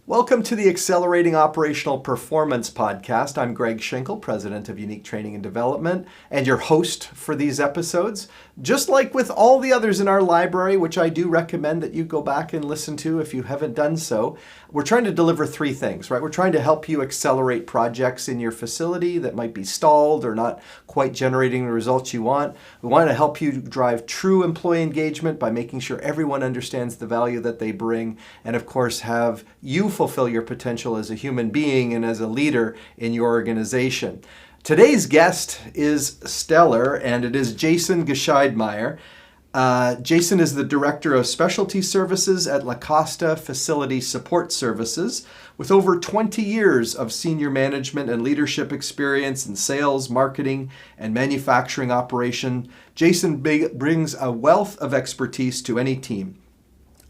Welcome to the Accelerating Operational Performance podcast. I'm Greg Schenkel, President of Unique Training and Development, and your host for these episodes. Just like with all the others in our library, which I do recommend that you go back and listen to if you haven't done so, we're trying to deliver three things, right? We're trying to help you accelerate projects in your facility that might be stalled or not quite generating the results you want. We want to help you drive true employee engagement by making sure everyone understands the value that they bring, and of course have you fulfill your potential as a human being and as a leader in your organization. Today's guest is stellar, and it is Jason Gscheidmeier. Jason is the Director of Specialty Services at La Costa Facility Support Services. With over 20 years of senior management and leadership experience in sales, marketing, and manufacturing operation, Jason brings a wealth of expertise to any team.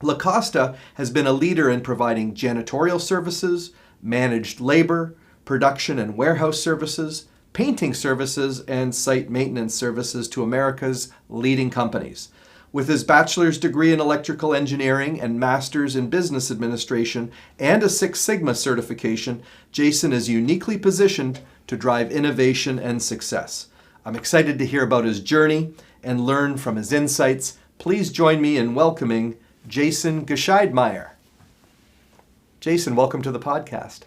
La Costa has been a leader in providing janitorial services, managed labor, production and warehouse services, painting services, and site maintenance services to America's leading companies. With his bachelor's degree in electrical engineering and master's in business administration and a Six Sigma certification, Jason is uniquely positioned to drive innovation and success. I'm excited to hear about his journey and learn from his insights. Please join me in welcoming Jason Gscheidmeier. Jason, welcome to the podcast.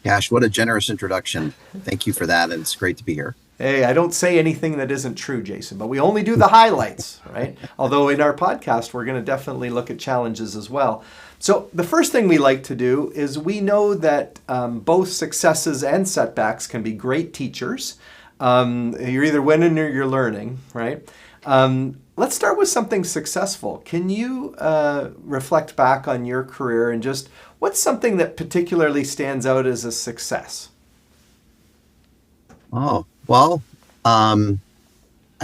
Gosh, what a generous introduction. Thank you for that, and it's great to be here. Hey, I don't say anything that isn't true, Jason, but we only do the highlights, right? Although in our podcast, we're going to definitely look at challenges as well. So the first thing we like to do is we know that both successes and setbacks can be great teachers. You're either winning or you're learning, right? Let's start with something successful. Can you reflect back on your career and just what's something that particularly stands out as a success? Oh, well, I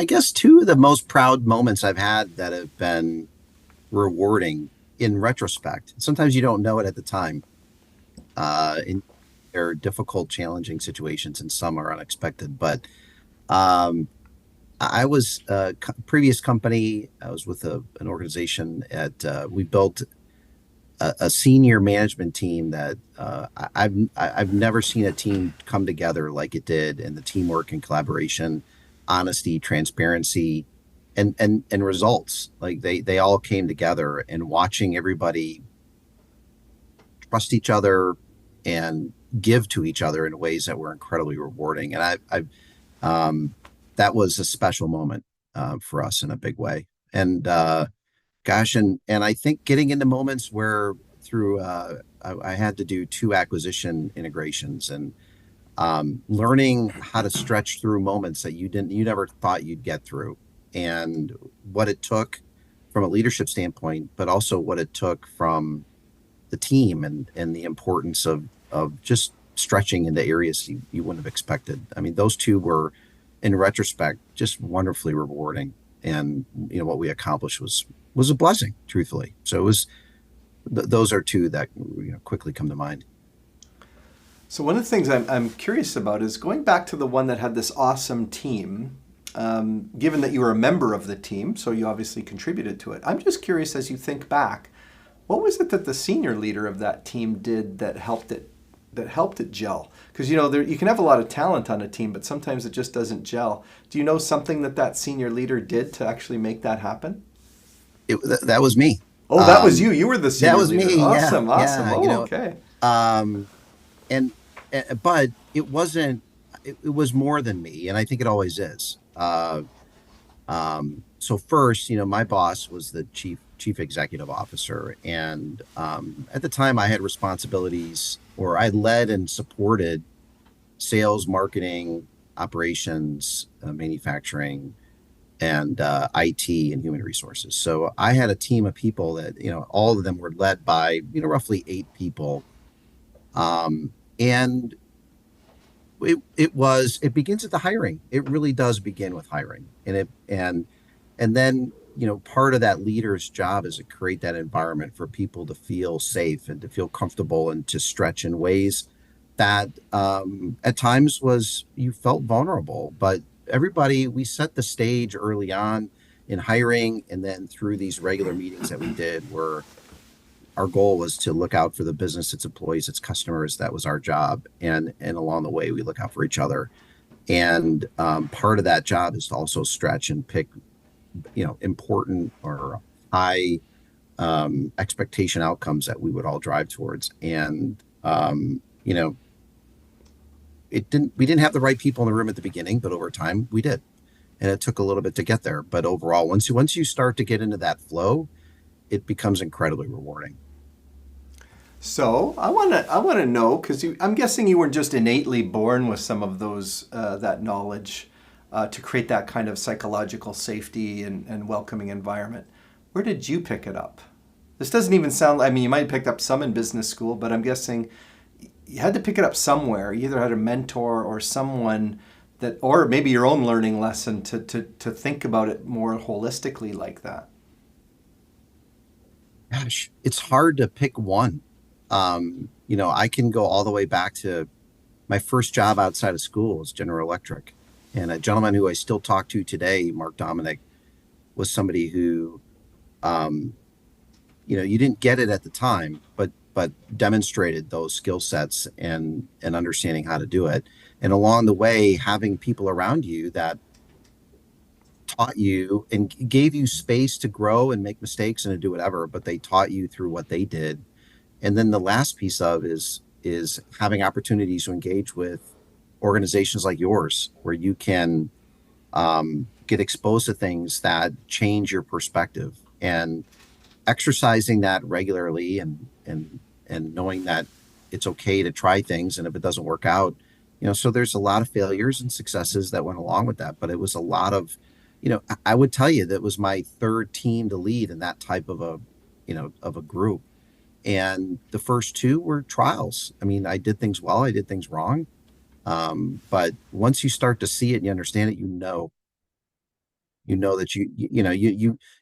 guess two of the most proud moments I've had that have been rewarding in retrospect. Sometimes you don't know it at the time. There are difficult, challenging situations, and some are unexpected. But I was previous company. I was with an organization we built a senior management team that I've never seen a team come together like it did, and the teamwork and collaboration, honesty, transparency, and results. Like they all came together, and watching everybody trust each other and give to each other in ways that were incredibly rewarding. And that was a special moment for us in a big way. And and I think getting into moments where I had to do 2 acquisition integrations and learning how to stretch through moments that you never thought you'd get through, and what it took from a leadership standpoint, but also what it took from the team and the importance of just stretching into areas you wouldn't have expected. I mean, those 2 were, in retrospect, just wonderfully rewarding. And what we accomplished was a blessing, truthfully. So it was those are 2 that quickly come to mind. So one of the things I'm curious about is going back to the one that had this awesome team. Given that you were a member of the team, so you obviously contributed to it. I'm just curious, as you think back, what was it that the senior leader of that team did that helped it gel? Because you can have a lot of talent on a team, but sometimes it just doesn't gel. Do you know something that senior leader did to actually make that happen? That was me. Oh, that was you. You were the senior leader. That was me. Awesome, yeah, awesome. Yeah, okay. But it wasn't. It was more than me, and I think it always is. So first, my boss was the chief executive officer, and at the time I had responsibilities, or I led and supported sales, marketing, operations, manufacturing, and IT and human resources. So I had a team of people that all of them were led by roughly 8 people, and it begins at the hiring. It really does begin with hiring, and then part of that leader's job is to create that environment for people to feel safe and to feel comfortable and to stretch in ways that at times you felt vulnerable. But we set the stage early on in hiring, and then through these regular meetings that we did, where our goal was to look out for the business, its employees, its customers. That was our job, and along the way, we look out for each other. And part of that job is to also stretch and pick, important or high expectation outcomes that we would all drive towards. And you know, we didn't have the right people in the room at the beginning, but over time we did, and it took a little bit to get there. But overall, once you start to get into that flow, it becomes incredibly rewarding. So I want to know, because I'm guessing you weren't just innately born with some of those that knowledge to create that kind of psychological safety and welcoming environment. Where did you pick it up? This doesn't even sound. I mean, you might have picked up some in business school, but I'm guessing you had to pick it up somewhere. You either had a mentor or someone that, or maybe your own learning lesson to think about it more holistically like that. Gosh, it's hard to pick one. I can go all the way back to my first job outside of school was General Electric. And a gentleman who I still talk to today, Mark Dominic, was somebody who, you didn't get it at the time, but demonstrated those skill sets and understanding how to do it. And along the way, having people around you that taught you and gave you space to grow and make mistakes and to do whatever, but they taught you through what they did. And then the last piece of is having opportunities to engage with organizations like yours, where you can get exposed to things that change your perspective, and exercising that regularly, and knowing that it's okay to try things, and if it doesn't work out, so there's a lot of failures and successes that went along with that, but it was a lot of, I would tell you that was my third team to lead in that type of a group. And the first two were trials. I mean, I did things well, I did things wrong. But once you start to see it and you understand it, that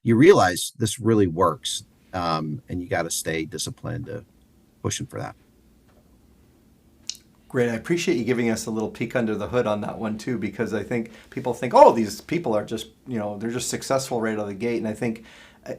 you realize this really works. And you got to stay disciplined to pushing for that. Great. I appreciate you giving us a little peek under the hood on that one too, because I think people think, oh, these people are just, they're just successful right out of the gate. And I think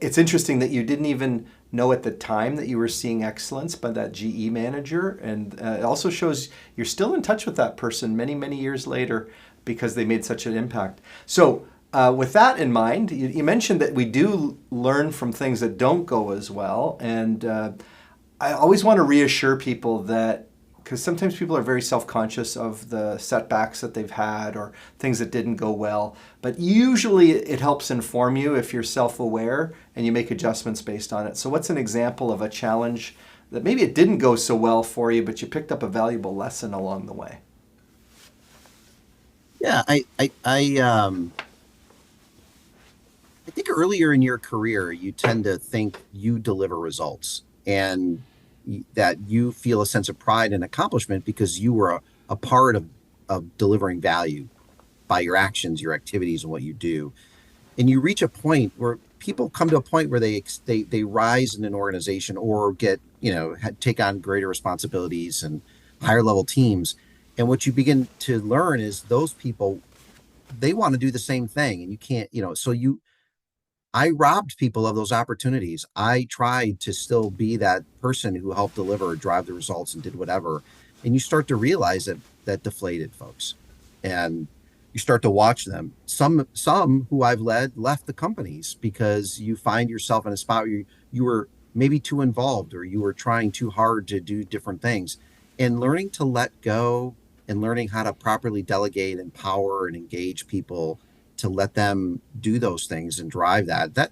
it's interesting that you didn't even know at the time that you were seeing excellence by that GE manager. And it also shows you're still in touch with that person many, many years later because they made such an impact. So with that in mind, you mentioned that we do learn from things that don't go as well. And I always want to reassure people that, because sometimes people are very self-conscious of the setbacks that they've had or things that didn't go well. But usually it helps inform you if you're self-aware and you make adjustments based on it. So what's an example of a challenge that maybe it didn't go so well for you, but you picked up a valuable lesson along the way? Yeah, I think earlier in your career, you tend to think you deliver results, and that you feel a sense of pride and accomplishment because you were a part of delivering value by your actions, your activities, and what you do. And you reach a point where people come to a point where they rise in an organization or get, take on greater responsibilities and higher level teams. And what you begin to learn is those people, they want to do the same thing, and you can't, I robbed people of those opportunities. I tried to still be that person who helped deliver, drive the results, and did whatever. And you start to realize that deflated folks, and you start to watch them. Some who I've led left the companies because you find yourself in a spot where you were maybe too involved, or you were trying too hard to do different things. And learning to let go and learning how to properly delegate, empower, and engage people to let them do those things and drive that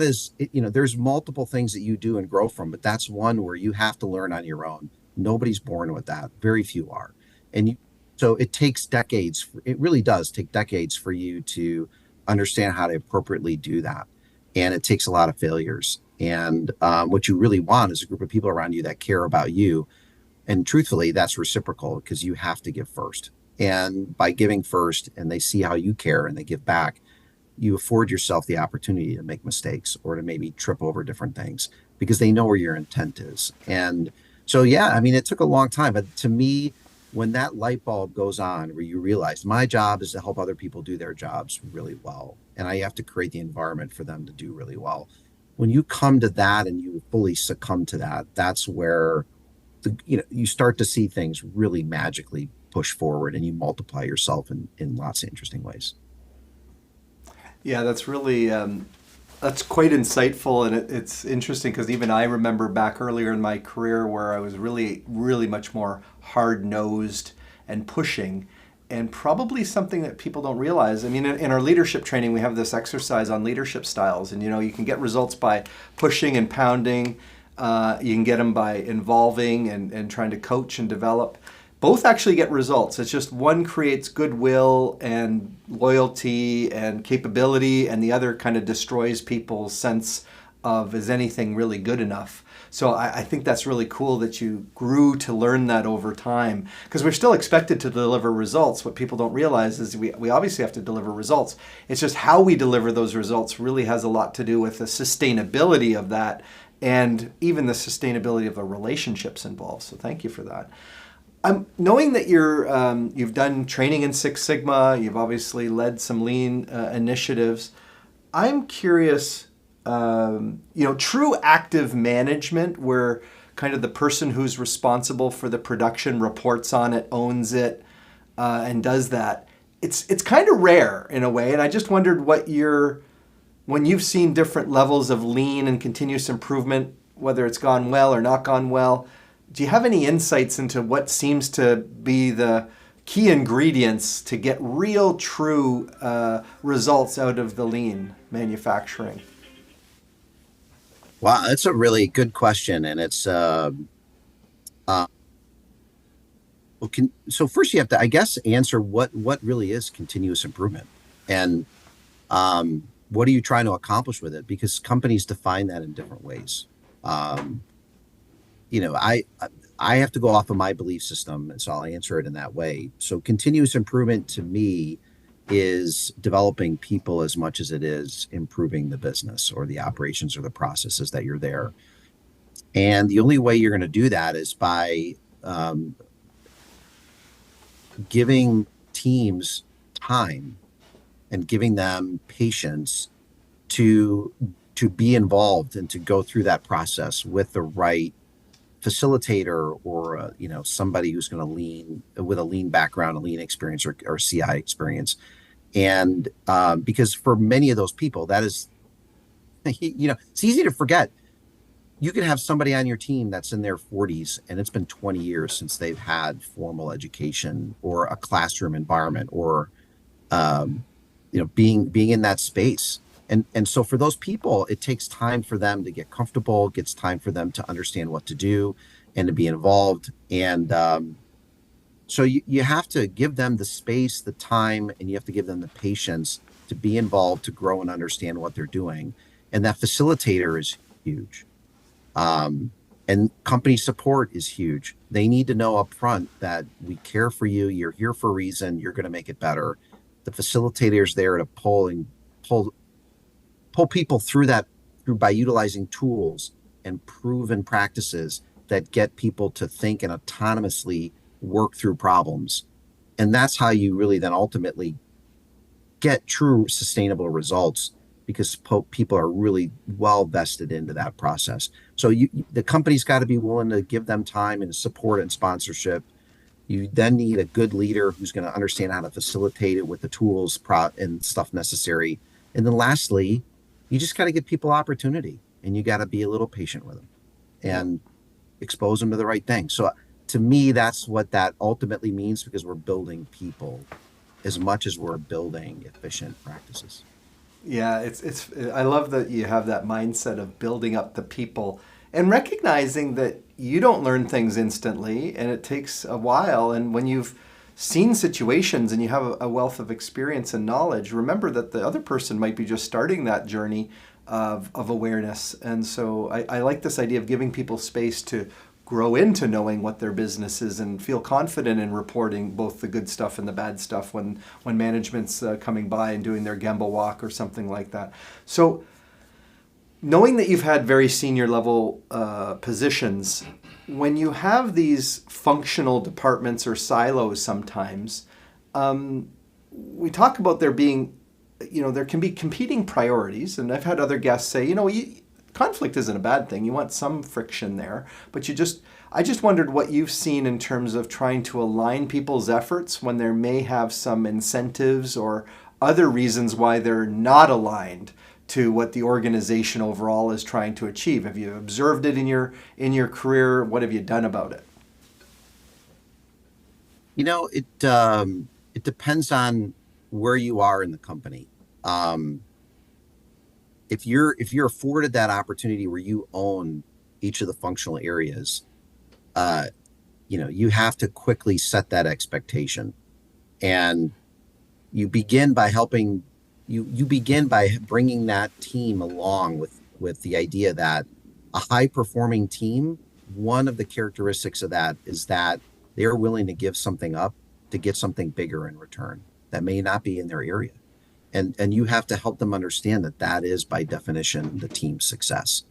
is, there's multiple things that you do and grow from, but that's one where you have to learn on your own. Nobody's born with that. Very few are. So it takes decades. It really does take decades for you to understand how to appropriately do that. And it takes a lot of failures. And what you really want is a group of people around you that care about you. And truthfully, that's reciprocal, because you have to give first. And by giving first, and they see how you care and they give back, you afford yourself the opportunity to make mistakes or to maybe trip over different things because they know where your intent is. And so, yeah, I mean, it took a long time. But to me, when that light bulb goes on where you realize my job is to help other people do their jobs really well, and I have to create the environment for them to do really well. when you come to that and you fully succumb to that, that's where you start to see things really magically push forward, and you multiply yourself in lots of interesting ways. Yeah, that's really that's quite insightful, and it's interesting because even I remember back earlier in my career where I was really, really much more hard nosed and pushing, and probably something that people don't realize. I mean, in our leadership training, we have this exercise on leadership styles, and you can get results by pushing and pounding. You can get them by involving and trying to coach and develop. Both actually get results. It's just one creates goodwill and loyalty and capability, and the other kind of destroys people's sense of, is anything really good enough? So I think that's really cool that you grew to learn that over time, because we're still expected to deliver results. What people don't realize is we obviously have to deliver results. It's just how we deliver those results really has a lot to do with the sustainability of that, and even the sustainability of the relationships involved. So thank you for that. Knowing that you've done training in Six Sigma, you've obviously led some lean initiatives. I'm curious, true active management, where kind of the person who's responsible for the production reports on it, owns it, and does that. It's kind of rare in a way, and I just wondered when you've seen different levels of lean and continuous improvement, whether it's gone well or not gone well, do you have any insights into what seems to be the key ingredients to get real, true results out of the lean manufacturing? Wow, that's a really good question, and it's so first you have to, I guess, answer what really is continuous improvement, and what are you trying to accomplish with it? Because companies define that in different ways. I have to go off of my belief system, and so I'll answer it in that way. So continuous improvement to me is developing people as much as it is improving the business or the operations or the processes that you're there. And the only way you're going to do that is by giving teams time and giving them patience to be involved and to go through that process with the right facilitator, or somebody who's going to lean with a lean background, a lean experience, or CI experience. And because for many of those people, that is, it's easy to forget. You could have somebody on your team that's in their 40s and it's been 20 years since they've had formal education or a classroom environment, or being in that space. And so for those people, it takes time for them to get comfortable, it gets time for them to understand what to do and to be involved. And so you have to give them the space, the time, and you have to give them the patience to be involved, to grow and understand what they're doing. And that facilitator is huge. And company support is huge. They need to know up front that we care for you. You're here for a reason. You're going to make it better. The facilitator is there to pull people through by utilizing tools and proven practices that get people to think and autonomously work through problems. And that's how you really then ultimately get true sustainable results, because people are really well vested into that process. So the company's got to be willing to give them time and support and sponsorship. You then need a good leader who's going to understand how to facilitate it with the tools and stuff necessary. And then lastly, you just got to give people opportunity, and you got to be a little patient with them and expose them to the right thing. So to me, that's what that ultimately means, because we're building people as much as we're building efficient practices. Yeah, it's I love that you have that mindset of building up the people and recognizing that you don't learn things instantly, and it takes a while. And when you've seen situations and you have a wealth of experience and knowledge, remember that the other person might be just starting that journey of awareness. And so I like this idea of giving people space to grow into knowing what their business is and feel confident in reporting both the good stuff and the bad stuff when management's coming by and doing their Gemba walk or something like that. So knowing that you've had very senior level positions, when you have these functional departments or silos sometimes, we talk about there being, there can be competing priorities. And I've had other guests say, conflict isn't a bad thing. You want some friction there, but I just wondered what you've seen in terms of trying to align people's efforts when there may have some incentives or other reasons why they're not aligned to what the organization overall is trying to achieve. Have you observed it in your career? What have you done about it? It depends on where you are in the company. Um, if you're afforded that opportunity where you own each of the functional areas, uh, you have to quickly set that expectation, and you begin by helping you begin by bringing that team along with the idea that a high performing team, one of the characteristics of that is that they're willing to give something up to get something bigger in return that may not be in their area, and you have to help them understand that that is by definition the team's success,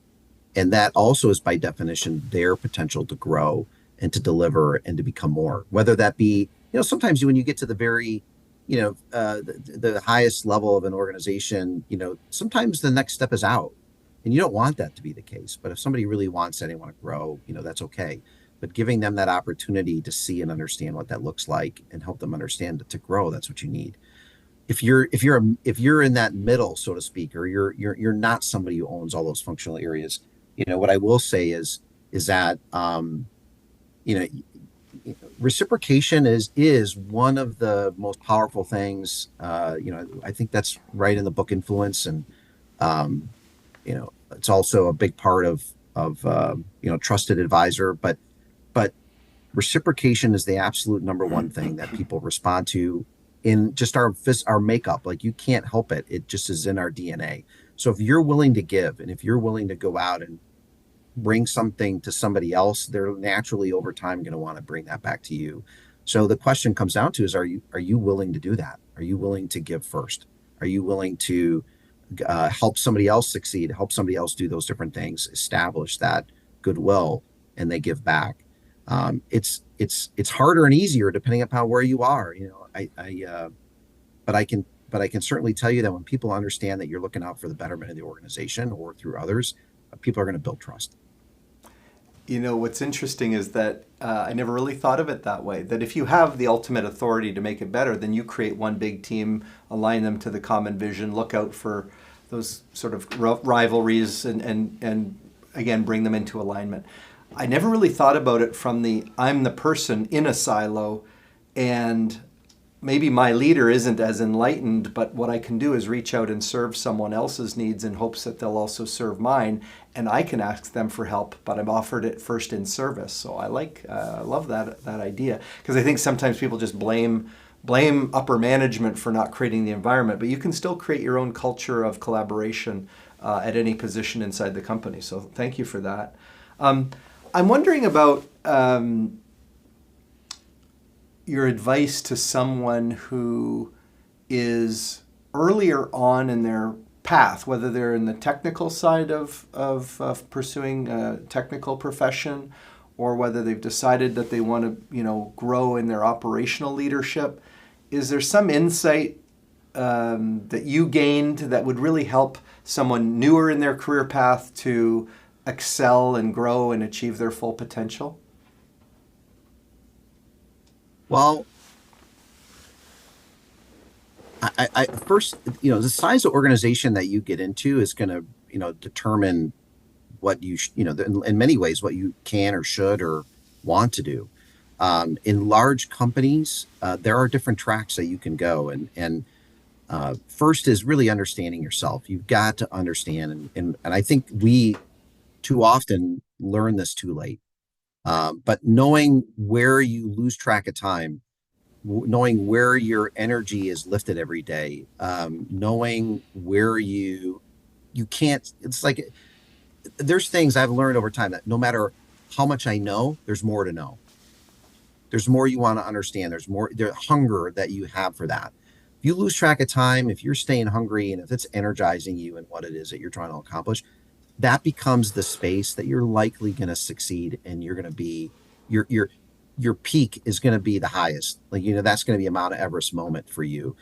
and that also is by definition their potential to grow and to deliver and to become more, whether that be, sometimes when you get to the very, the highest level of an organization, sometimes the next step is out, and you don't want that to be the case. But if somebody really wants that, they want to grow, that's okay. But giving them that opportunity to see and understand what that looks like and help them understand that to grow, that's what you need. If you're in that middle, so to speak, or you're not somebody who owns all those functional areas, what I will say is that, you know reciprocation is one of the most powerful things. I think that's right in the book Influence, and it's also a big part of Trusted Advisor. But reciprocation is the absolute number one thing that people respond to in just our makeup. Like, you can't help it; it just is in our DNA. So if you're willing to give, and if you're willing to go out and bring something to somebody else, they're naturally over time going to want to bring that back to you. So the question comes down to is, are you willing to do that? Are you willing to give first? Are you willing to help somebody else succeed, help somebody else do those different things, establish that goodwill, and they give back? It's harder and easier depending upon where you are. But I can certainly tell you that when people understand that you're looking out for the betterment of the organization or through others, people are going to build trust. What's interesting is that I never really thought of it that way. That if you have the ultimate authority to make it better, then you create one big team, align them to the common vision, look out for those sort of rivalries, and again, bring them into alignment. I never really thought about it from I'm the person in a silo, and maybe my leader isn't as enlightened, but what I can do is reach out and serve someone else's needs in hopes that they'll also serve mine, and I can ask them for help, but I'm offered it first in service. So I love that idea, because I think sometimes people just blame upper management for not creating the environment, but you can still create your own culture of collaboration at any position inside the company. So thank you for that. I'm wondering about your advice to someone who is earlier on in their path, whether they're in the technical side of pursuing a technical profession, or whether they've decided that they want to grow in their operational leadership. Is there some insight that you gained that would really help someone newer in their career path to excel and grow and achieve their full potential? Well, I first, the size of organization that you get into is going to, determine what in many ways, what you can or should or want to do. In large companies, there are different tracks that you can go. And first is really understanding yourself. You've got to understand. And I think we too often learn this too late. But knowing where you lose track of time, knowing where your energy is lifted every day, knowing where you can't, it's like, there's things I've learned over time that no matter how much I know, there's more to know. There's more you want to understand. There's more, the hunger that you have for that. If you lose track of time, if you're staying hungry, and if it's energizing you and what it is that you're trying to accomplish, that becomes the space that you're likely going to succeed, and you're going to be your peak is going to be the highest. Like, that's going to be a Mount Everest moment for you.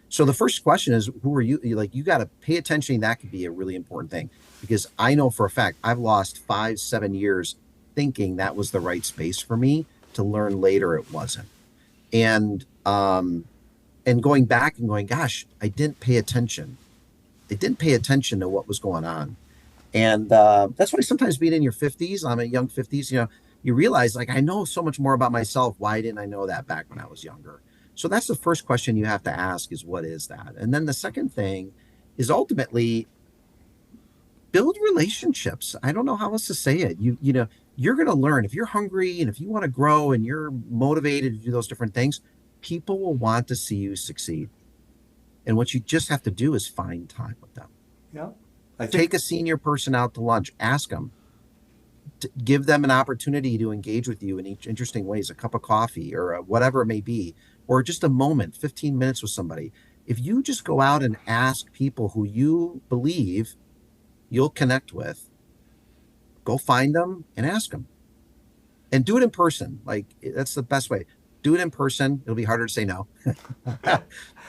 So the first question is, who are you? Like, you got to pay attention. That could be a really important thing, because I know for a fact I've lost 5, 7 years thinking that was the right space for me, to learn later it wasn't. And going back and going, gosh, I didn't pay attention. I didn't pay attention to what was going on. And that's why sometimes being in your 50s, I'm a young 50s, you realize, like, I know so much more about myself. Why didn't I know that back when I was younger? So that's the first question you have to ask, is what is that? And then the second thing is, ultimately, build relationships. I don't know how else to say it. You're going to learn. If you're hungry and if you want to grow and you're motivated to do those different things, people will want to see you succeed. And what you just have to do is find time with them. Yeah. I Take think a senior person out to lunch, ask them, to give them an opportunity to engage with you in each interesting ways, a cup of coffee or whatever it may be, or just a moment, 15 minutes with somebody. If you just go out and ask people who you believe you'll connect with, go find them and ask them, and do it in person. Like, that's the best way. Do it in person. It'll be harder to say no.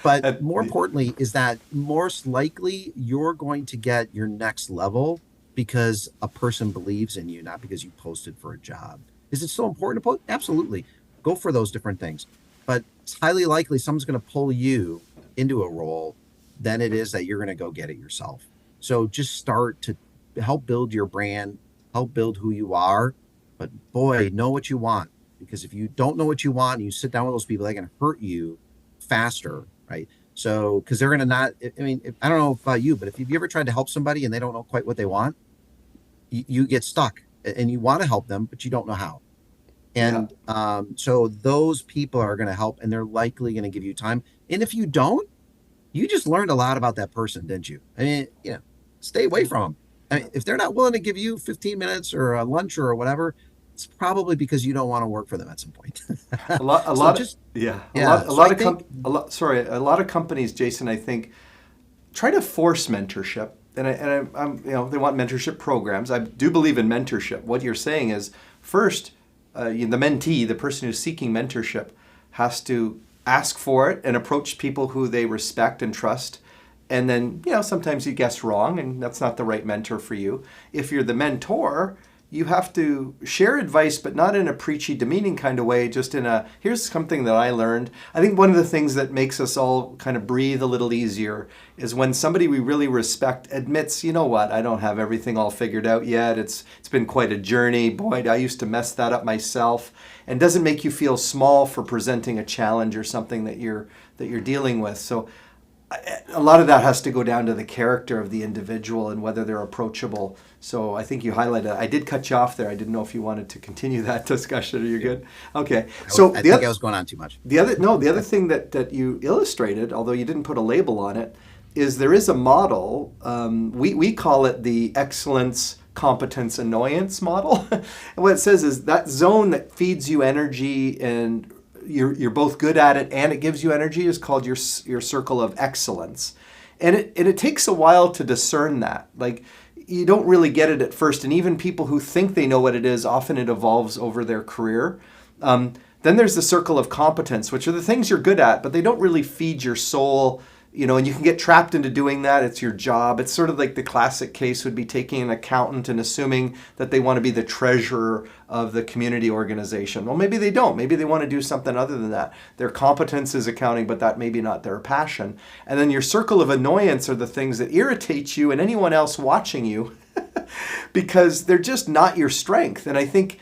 But more importantly is that most likely you're going to get your next level because a person believes in you, not because you posted for a job. Is it so important to post? Absolutely. Go for those different things. But it's highly likely someone's going to pull you into a role than it is that you're going to go get it yourself. So just start to help build your brand, help build who you are. But boy, know what you want. Because if you don't know what you want and you sit down with those people, they're going to hurt you faster, right? So, because they're going to not, I mean, I don't know about you, but if you've ever tried to help somebody and they don't know quite what they want, you get stuck, and you want to help them, but you don't know how. yeah. And so those people are going to help, and they're likely going to give you time. And if you don't, you just learned a lot about that person, didn't you? I mean, stay away from them. I mean, if they're not willing to give you 15 minutes or a lunch or whatever, it's probably because you don't want to work for them at some point. A So lot of, just, yeah, yeah. a So lot I of think, a lot of companies, Jason, I think, try to force mentorship, I'm they want mentorship programs. I do believe in mentorship. What you're saying is, first, the mentee, the person who's seeking mentorship, has to ask for it and approach people who they respect and trust. And then, sometimes you guess wrong, and that's not the right mentor for you. If you're the mentor, you have to share advice, but not in a preachy, demeaning kind of way, just in a, here's something that I learned. I think one of the things that makes us all kind of breathe a little easier is when somebody we really respect admits, you know what, I don't have everything all figured out yet. It's been quite a journey. Boy, I used to mess that up myself. And doesn't make you feel small for presenting a challenge or something that you're dealing with. So a lot of that has to go down to the character of the individual and whether they're approachable. So I think you highlighted. I did cut you off there. I didn't know if you wanted to continue that discussion. Are you good? Okay. So I think I was going on too much. the other thing that you illustrated, although you didn't put a label on it, is there is a model. We call it the excellence, competence, annoyance model. And what it says is that zone that feeds you energy and you're both good at it and it gives you energy is called your circle of excellence. And it takes a while to discern that. Like, you don't really get it at first, and even people who think they know what it is, often it evolves over their career. Then there's the circle of competence, which are the things you're good at, but they don't really feed your soul, and you can get trapped into doing that. It's your job. It's sort of like the classic case would be taking an accountant and assuming that they want to be the treasurer of the community organization. Well, maybe they don't. Maybe they want to do something other than that. Their competence is accounting, but that may be not their passion. And then your circle of annoyance are the things that irritate you and anyone else watching you because they're just not your strength. And I think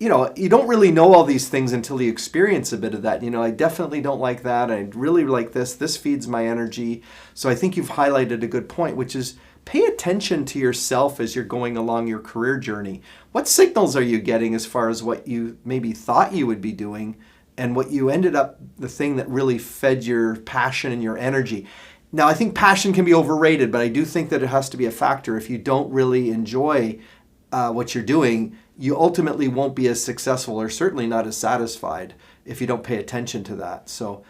you don't really know all these things until you experience a bit of that. I definitely don't like that. I really like this. This feeds my energy. So I think you've highlighted a good point, which is pay attention to yourself as you're going along your career journey. What signals are you getting as far as what you maybe thought you would be doing and what you ended up, the thing that really fed your passion and your energy? Now, I think passion can be overrated, but I do think that it has to be a factor. If you don't really enjoy what you're doing, you ultimately won't be as successful or certainly not as satisfied if you don't pay attention to that. So,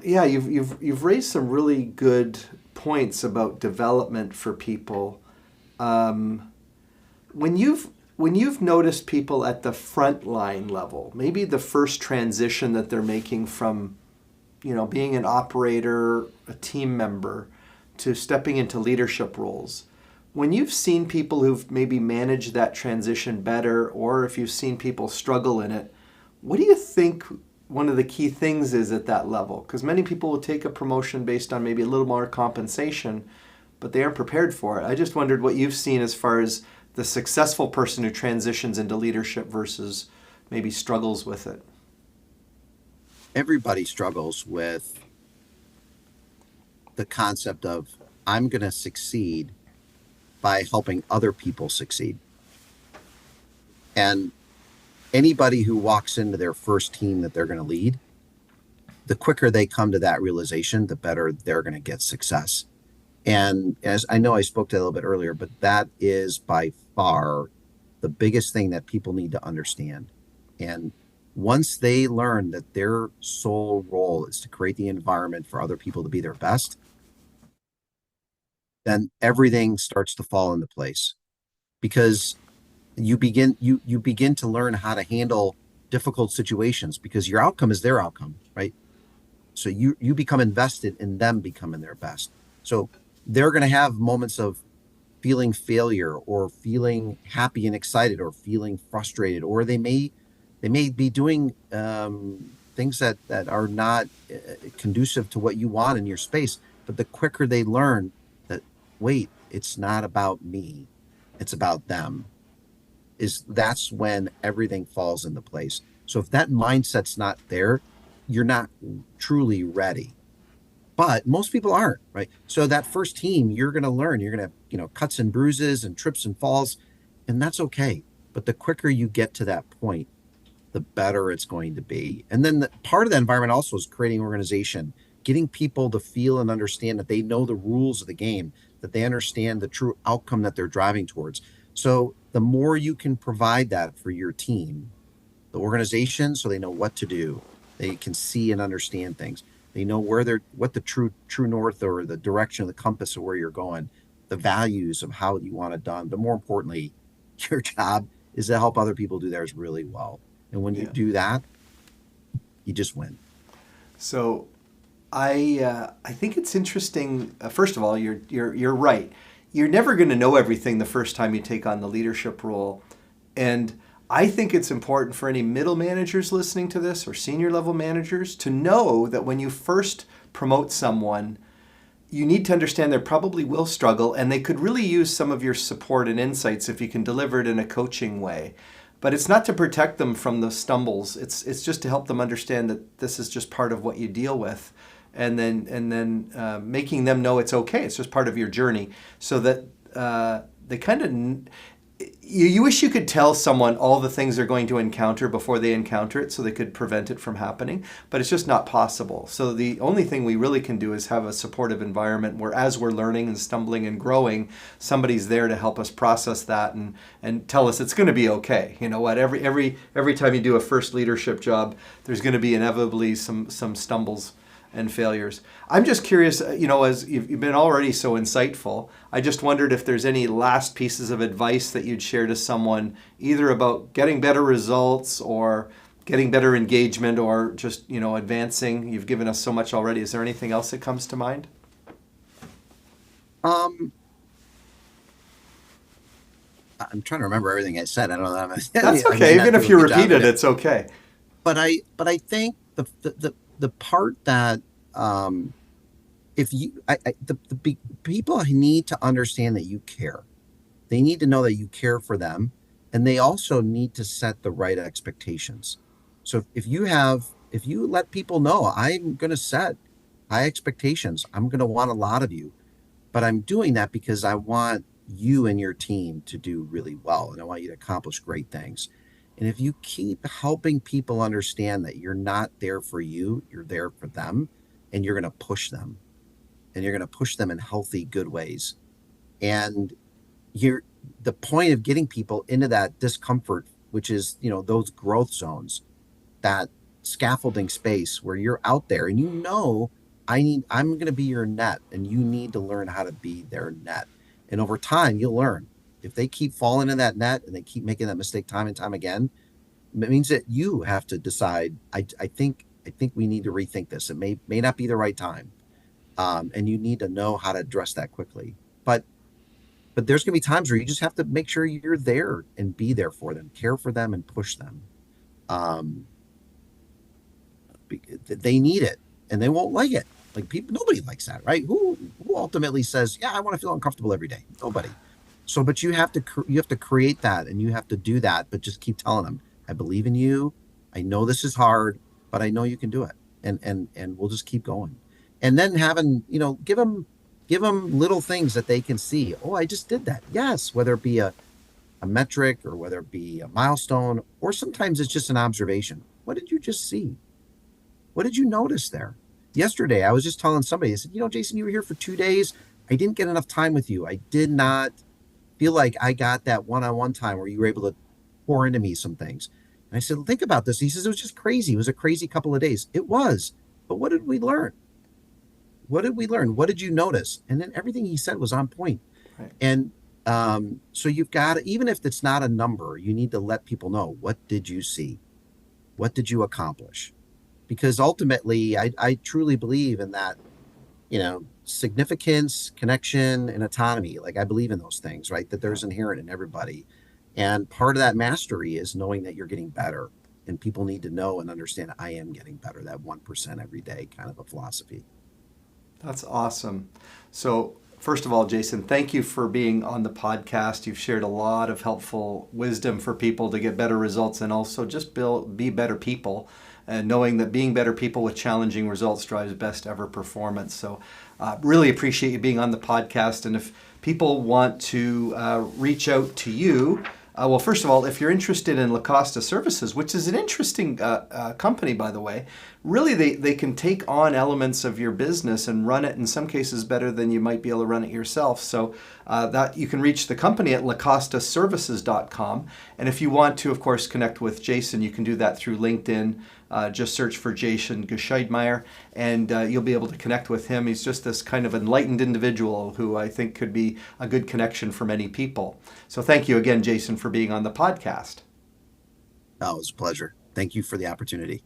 you've raised some really good points about development for people. When you've noticed people at the front line level, maybe the first transition that they're making from being an operator, a team member, to stepping into leadership roles. When you've seen people who've maybe managed that transition better, or if you've seen people struggle in it, what do you think one of the key things is at that level? Because many people will take a promotion based on maybe a little more compensation, but they aren't prepared for it. I just wondered what you've seen as far as the successful person who transitions into leadership versus maybe struggles with it. Everybody struggles with the concept of I'm going to succeed by helping other people succeed. And anybody who walks into their first team that they're going to lead, the quicker they come to that realization, the better they're going to get success. And as I know I spoke to that a little bit earlier, but that is by far the biggest thing that people need to understand. And once they learn that their sole role is to create the environment for other people to be their best, then everything starts to fall into place, because you begin to learn how to handle difficult situations, because your outcome is their outcome, right? So you become invested in them becoming their best. So they're going to have moments of feeling failure, or feeling happy and excited, or feeling frustrated, or they may be doing things that are not conducive to what you want in your space. But the quicker they learn that, wait, it's not about me, it's about them, that's when everything falls into place. So if that mindset's not there, you're not truly ready. But most people aren't, right? So that first team, you're going to learn, you're going to have, cuts and bruises and trips and falls, and that's okay. But the quicker you get to that point, the better it's going to be. And then part of that environment also is creating organization, getting people to feel and understand that they know the rules of the game, that they understand the true outcome that they're driving towards. So the more you can provide that for your team, the organization, so they know what to do, they can see and understand things. They know what the true north, or the direction of the compass of where you're going, the values of how you want it done. But more importantly, your job is to help other people do theirs really well. And when you do that, you just win. So I think it's interesting. First of all, you're right. You're never going to know everything the first time you take on the leadership role. And I think it's important for any middle managers listening to this, or senior level managers, to know that when you first promote someone, you need to understand they probably will struggle, and they could really use some of your support and insights if you can deliver it in a coaching way. But it's not to protect them from the stumbles. It's just to help them understand that this is just part of what you deal with, and then making them know it's okay. It's just part of your journey, so that they kind of. You wish you could tell someone all the things they're going to encounter before they encounter it, so they could prevent it from happening, but it's just not possible. So the only thing we really can do is have a supportive environment where, as we're learning and stumbling and growing, somebody's there to help us process that and tell us it's going to be okay. You know what? Every time you do a first leadership job, there's going to be inevitably some stumbles and failures. I'm just curious, as you've been already so insightful, I just wondered if there's any last pieces of advice that you'd share to someone, either about getting better results, or getting better engagement, or just, advancing. You've given us so much already. Is there anything else that comes to mind? I'm trying to remember everything I said. I don't know. That's okay. Even if you repeat it, it's okay. But I think the part that the people need to understand that you care. They need to know that you care for them, and they also need to set the right expectations. So if you let people know, I'm going to set high expectations, I'm going to want a lot of you, but I'm doing that because I want you and your team to do really well, and I want you to accomplish great things. And if you keep helping people understand that you're not there for you, you're there for them, and you're going to push them, and you're going to push them in healthy, good ways. And the point of getting people into that discomfort, which is, those growth zones, that scaffolding space where you're out there and I'm going to be your net, and you need to learn how to be their net. And over time, you'll learn. If they keep falling in that net and they keep making that mistake time and time again, it means that you have to decide, I think I think we need to rethink this. It may not be the right time. And you need to know how to address that quickly. But there's going to be times where you just have to make sure you're there and be there for them, care for them, and push them. Um, they need it, and they won't like it. Like people, nobody likes that, right? Who ultimately says, "Yeah, I want to feel uncomfortable every day"? Nobody. So, but you have to create that, and you have to do that. But just keep telling them, "I believe in you. I know this is hard, but I know you can do it." And we'll just keep going. And then having, give them little things that they can see. Oh, I just did that. Yes, whether it be a metric or whether it be a milestone, or sometimes it's just an observation. What did you just see? What did you notice there? Yesterday, I was just telling somebody, I said, Jason, you were here for 2 days. I didn't get enough time with you. I did not feel like I got that one-on-one time where you were able to pour into me some things. And I said, think about this. He says, it was just crazy. It was a crazy couple of days. It was. But what did we learn? What did we learn? What did you notice? And then everything he said was on point. Right. And so you've got to, even if it's not a number, you need to let people know, what did you see? What did you accomplish? Because ultimately, I truly believe in that, significance, connection, and autonomy. Like I believe in those things, right? That there's inherent in everybody. And part of that mastery is knowing that you're getting better. And people need to know and understand I am getting better, that 1% every day kind of a philosophy. That's awesome. So, first of all, Jason, thank you for being on the podcast. You've shared a lot of helpful wisdom for people to get better results and also just be better people, and knowing that being better people with challenging results drives best ever performance. So, really appreciate you being on the podcast. And if people want to reach out to you, well, first of all, if you're interested in Lacosta Services, which is an interesting company, by the way, really they can take on elements of your business and run it in some cases better than you might be able to run it yourself. So that you can reach the company at lacostaservices.com. And if you want to, of course, connect with Jason, you can do that through LinkedIn. Just search for Jason Gscheidmeier, and you'll be able to connect with him. He's just this kind of enlightened individual who I think could be a good connection for many people. So thank you again, Jason, for being on the podcast. Oh, it was a pleasure. Thank you for the opportunity.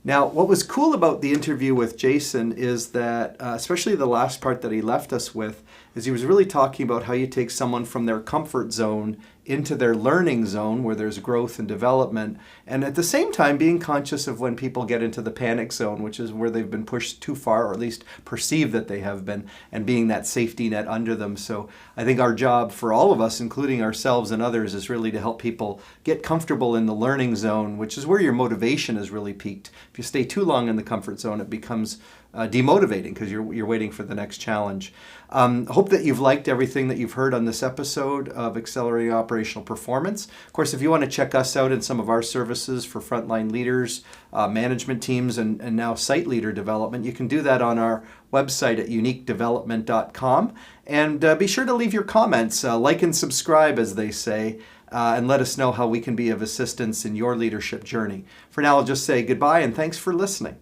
Now, what was cool about the interview with Jason is that, especially the last part that he left us with, is he was really talking about how you take someone from their comfort zone into their learning zone where there's growth and development, and at the same time being conscious of when people get into the panic zone, which is where they've been pushed too far, or at least perceive that they have been, and being that safety net under them. So I think our job for all of us, including ourselves and others, is really to help people get comfortable in the learning zone, which is where your motivation is really peaked. If you stay too long in the comfort zone, it becomes demotivating because you're waiting for the next challenge. Hope that you've liked everything that you've heard on this episode of Accelerating Operational Performance. Of course, if you want to check us out in some of our services for frontline leaders, management teams, and now site leader development, you can do that on our website at uniquedevelopment.com. And be sure to leave your comments, like and subscribe, as they say, and let us know how we can be of assistance in your leadership journey. For now, I'll just say goodbye and thanks for listening.